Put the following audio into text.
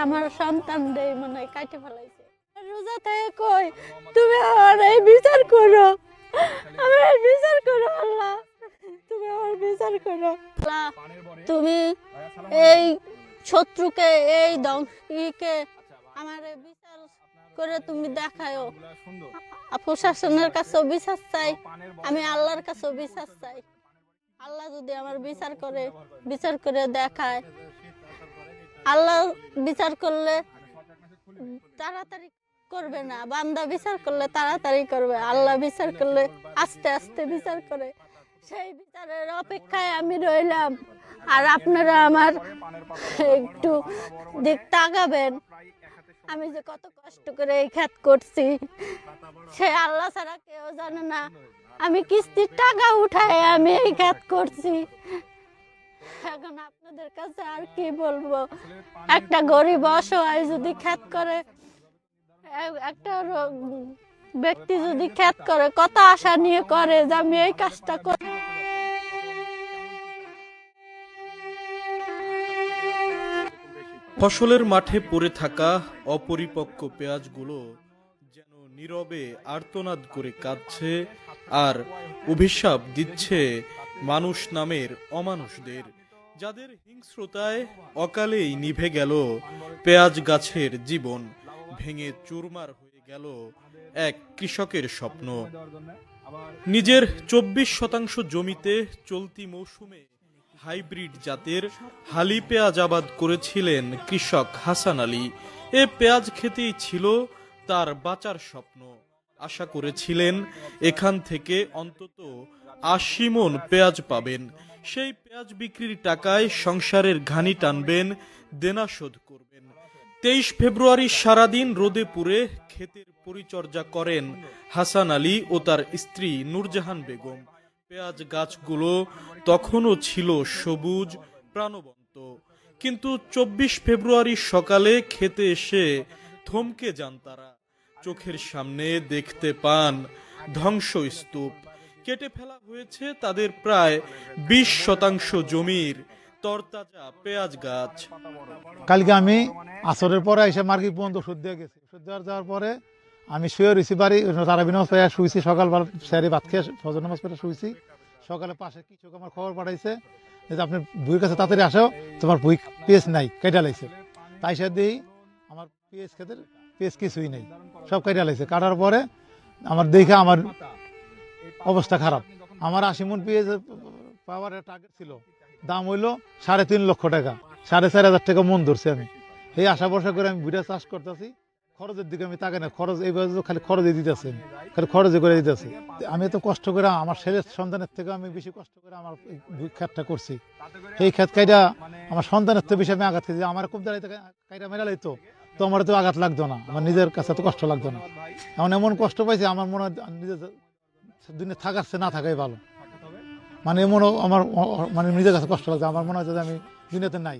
আমার সন্তান দেই মনে হয় কাটে ফেলাইছে। রোজা থেকে কই তুমি আমার এই বিচার করো, আমার বিচার করো আল্লাহ, তুমি আমার বিচার করো আল্লাহ, তুমি এই শত্রুকে এই ধ্বংসীকে আমার বিচার করে তুমি দেখায়ও। প্রশাসনের কাছেও বিচার চাই, আমি আল্লাহর কাছেও বিচার চাই। আল্লাহ যদি আমার বিচার করে দেখায়, আল্লাহ বিচার করলে তাড়াতাড়ি করবে না, বান্দা বিচার করলে তাড়াতাড়ি করবে, আল্লাহ বিচার করলে আস্তে আস্তে বিচার করে। সেই বিচারের অপেক্ষায় আমি রইলাম। আর আপনারা আমার একটু দিক তাকাবেন, আমি যে কত কষ্ট করে এই খেত করছি সে আল্লাহ ছাড়া কেউ জানে না। আমি কিস্তির টাকা উঠায় আমি এই খেত করছি। এখন আপনাদের কাছে আর কি বলবো, একটা গরিব অসহায় যদি খেত করে, একটা ব্যক্তি যদি খেত করে কত আশা নিয়ে করে যে আমি এই কাজটা করি। ফসলের মাঠে পড়ে থাকা অপরিপক্ক পেঁয়াজগুলো যেন নীরবে আর্তনাদ করে কাঁদছে আর অভিশাপ দিচ্ছে মানুষ নামের অমানুষদের, যাদের হিংস্রতায় অকালেই নিভে গেল পেঁয়াজ গাছের জীবন, ভেঙে চুরমার হয়ে গেল এক কৃষকের স্বপ্ন। নিজের 24% জমিতে চলতি মৌসুমে হাইব্রিড জাতের হালি পেঁয়াজ আবাদ করেছিলেন কৃষক হাসান আলী। এ পেঁয়াজ খেতেই ছিল তার বাঁচার স্বপ্ন। আশা করেছিলেন এখান থেকে অন্তত 80 মণ পেঁয়াজ পাবেন। সেই পেঁয়াজ বিক্রির টাকায় সংসারের ঘানি টানবেন, দেনা শোধ করবেন। 23 ফেব্রুয়ারি সারাদিন রোদে পুড়ে ক্ষেতের পরিচর্যা করেন হাসান আলী ও তার স্ত্রী নূরজাহান বেগম। পেঁয়াজ গাছগুলো তখনও ছিল সবুজ প্রাণবন্ত, কিন্তু 24 ফেব্রুয়ারি সকালে খেতে এসে থমকে যান তারা। চোখের সামনে দেখতে পান ধ্বংসস্তূপ। কেটে ফেলা হয়েছে তাদের প্রায় 20% জমির তরতাজা পেঁয়াজ গাছ। কালকে আমি আসরের পরে এসে মার্কেট পর্যন্ত ওষুধ দিয়ে গেছি। ওষুধ যাওয়ার পরে আমি শুয়ে রয়েছি বাড়ি, তারাবি নামাজ পড়ে শুয়েছি। সকালবেলা স্যারে ভাত খেয়ে ফজর নামাজ পড়ে শুয়েছি। সকালে পাশে কিছু আমার খবর পাঠাইছে যে আপনি বইয়ের কাছে তাড়াতাড়ি আসো, তোমার বই পেঁয়াজ নাই, কেটে লাইছে। তাই সে দিই আমার পেঁয়াজ খেতে পেঁয়াজ কিছুই নেই, সব কেটে লাইছে। কাটার পরে আমার দেখে আমার অবস্থা খারাপ। আমার 80 মণ পেঁয়াজ পাওয়ার টার্গেট ছিল, দাম হইলো 3.5 লক্ষ টাকা, 4,500 টাকা মন ধরছি আমি। এই আশা ভরসা করে আমি ভুড়া চাষ করতেছি। খরচের দিকে আমি তাকাই না, খরচ এইভাবে খালি খরচে দিতেছে, খালি খরচে করে দিতেছে। আমি এত কষ্ট করে আমার ছেলের সন্তানের থেকে আমি বেশি কষ্ট করে আমার ক্ষেতটা করছি। এই ক্ষেত কাইটা আমার সন্তানের থেকে বেশি আমি আঘাত খেয়েছি। আমার খুব দাঁড়াইতে কাইটা মেলা লাইতো তো আমার তো আঘাত লাগতো না, আমার নিজের কাছে তো কষ্ট লাগতো না। এমন কষ্ট পাইছি আমার মনে হয় নিজের দিনে থাকার চেয়ে না থাকাই ভালো। মানে এমনও আমার মানে নিজের কাছে কষ্ট লাগছে, আমার মনে হয় যে আমি দুনিয়াতে নাই।